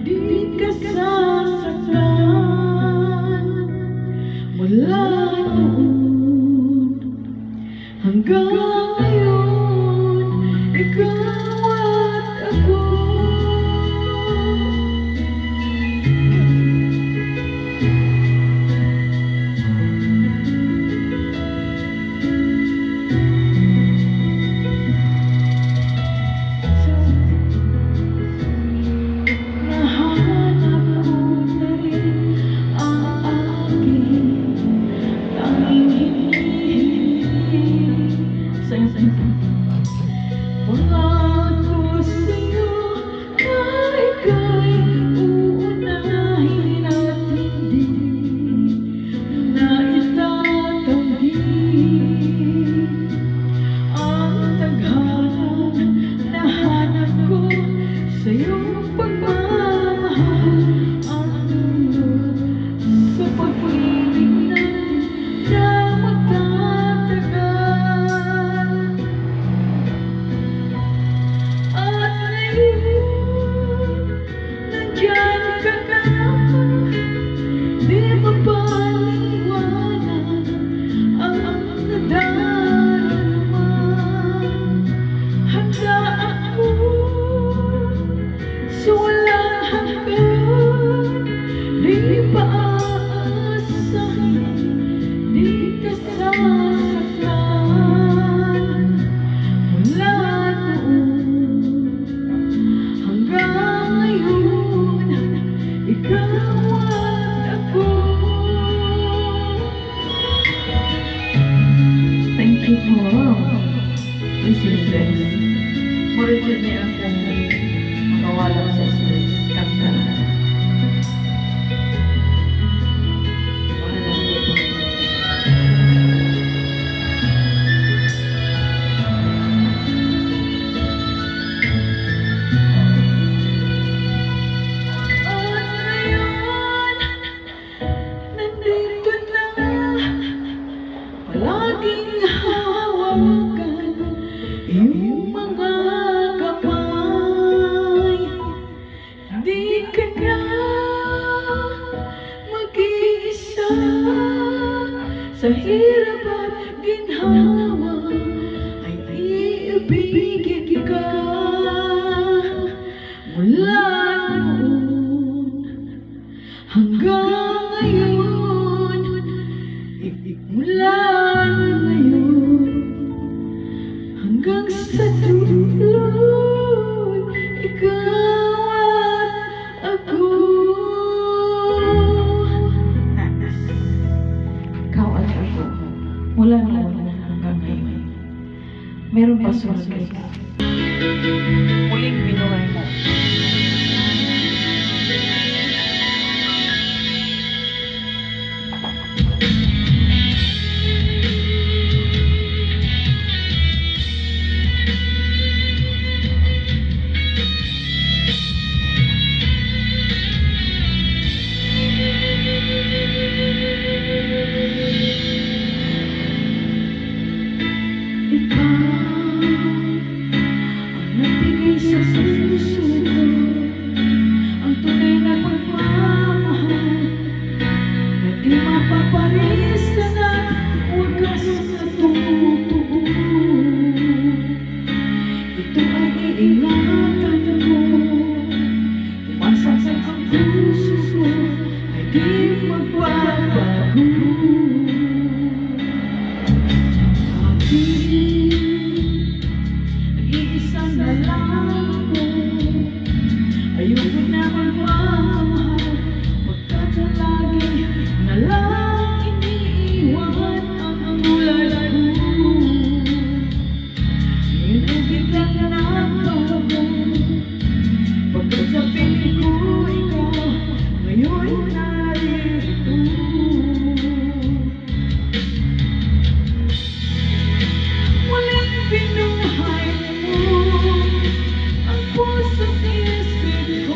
di ka sasaktan. Mula noon hanggang ngayon, ikaw at ako. Pangako sa'yo na ika'y uunahin at hindi na itatanggi ang tadhana na hanap ko sa iyong pagmamahal. Ang mundo sa pag-ibig natin na magtatagal. At ngayon, nandiyan ka na, di mapaliwanag ang nadarama. Handa ako sa walang hanggan, di pa aasahin, di ka sasaktan. Mula hanggang ngayon, ikaw at ako. Thank you po. Mrs. Rex. Muritin niya akong makawala sa stress. Kanta. Palaging hawakan iyong mga kamay. Di ka na mag-iisa sa hirap at ginhawa, ay iibigin ka. Mula noon hanggang ngayon, mula ngayon hanggang sa dulo, ikaw at ako. Ikaw at ako, mula noon hanggang ngayon. Meron pa sunod ka. Muling binuhay mo. Sa puso ko ang tunay na pagmamahal na di mapaparisan at wagas na tumutuo. Ito ay iingatan ko, umasas ang puso ko ay di magbabago. Nag-iisang na lang ako, ayoko na magmamahal, pagkatalagi na lang iniiwan ang ulalo. Ngayon ay biglang nabago, pagkat sa piling ko ikaw, ngayon narito. Muling binuhay mo ang puso't isip ko.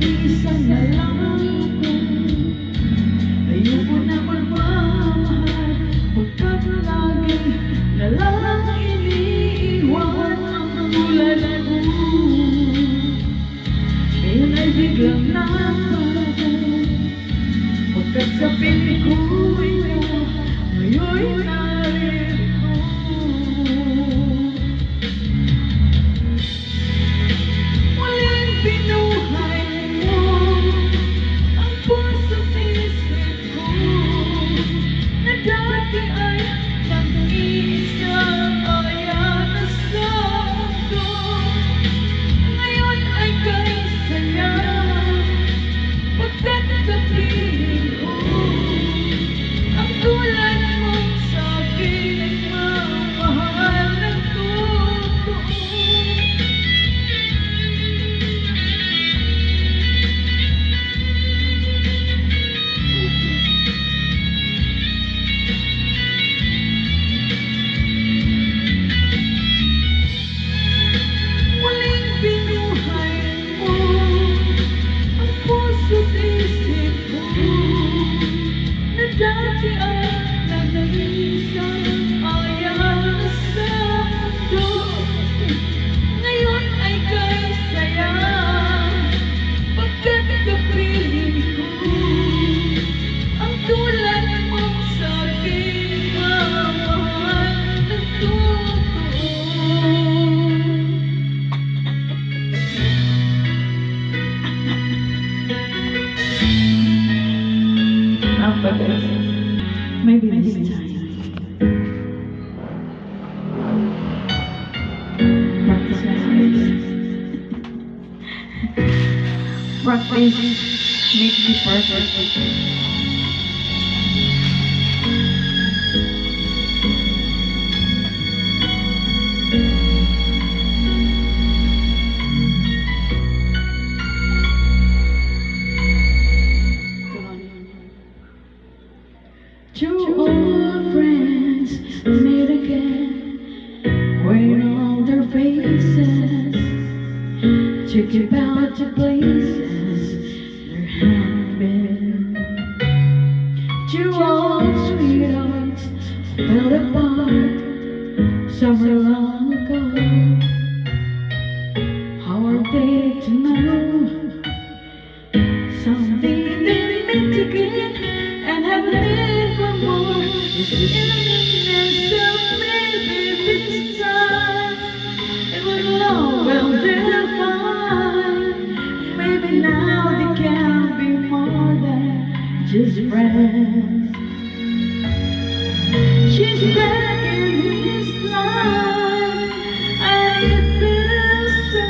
isa na lang ako. Ayoko na magmahal, pagkat lagi na lang iniiwan ang tulad ko. Ngayon ay biglang nabago, pagkat sa piling ko ikaw ngayon narito. Muling binuhay mo ang puso't isip ko, na dati ay nag-iisang aya na sa mundo. Ngayon ay kay saya, pagkat kapiling ko ang tulad mo sa akin ay mamahal ng totoo. Muling binuhay mo ang puso't isip ko, na dati ay nag-iisang aya na sa mundo. Ngayon ay kay saya, pagkat kapiling ko ang tulad mo sa akin mamahal ng totoo. Maybe this time. Practice Practice makes me perfect. Two old friends meet again, wearing all their faces, talking about the places there have been. Two old sweethearts fell apart somewhere long ago. How are they to know? Someday they'll meet again and have lived for more. And so maybe this time it will all well define. Maybe now they can be more than just friends. She's back in his life, and it feels so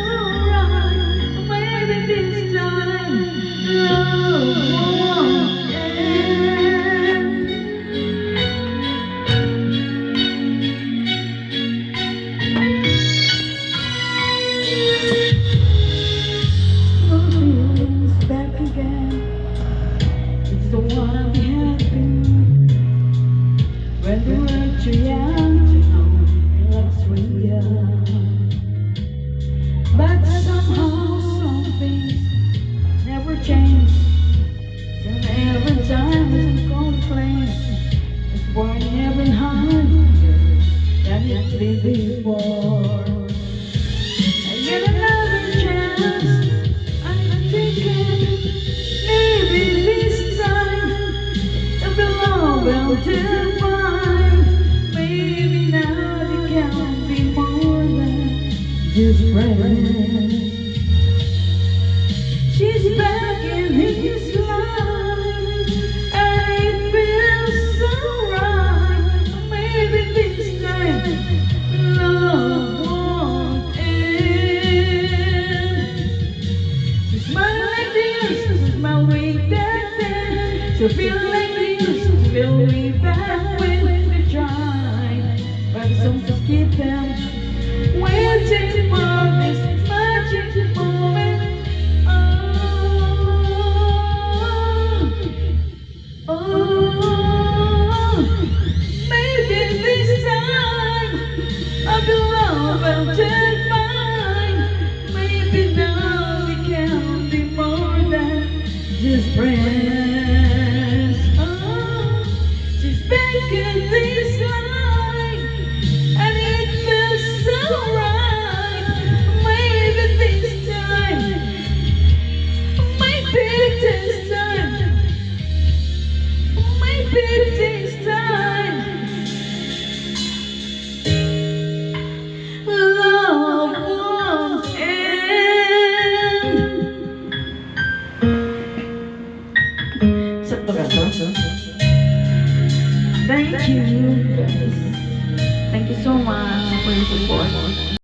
right. Maybe this time love won't end. Feelings back again. It's the one we have been when we were too young to know what's real. But somehow some things never change. And every time we complain, it's born every higher than it did before. I get another chance, I'm thinking maybe this time it'll be all well defined. Maybe now they can be more than just friends. She's back in his life, and it feels so right. Maybe this time love won't end. She smile like this, smile way back then. She feel like this, feel way back when we tried. But some just keep them waiting for this magic moment. Oh, maybe this time I'll be love and take mine. Maybe now we can be more than Thank you guys. Thank you so much for your support.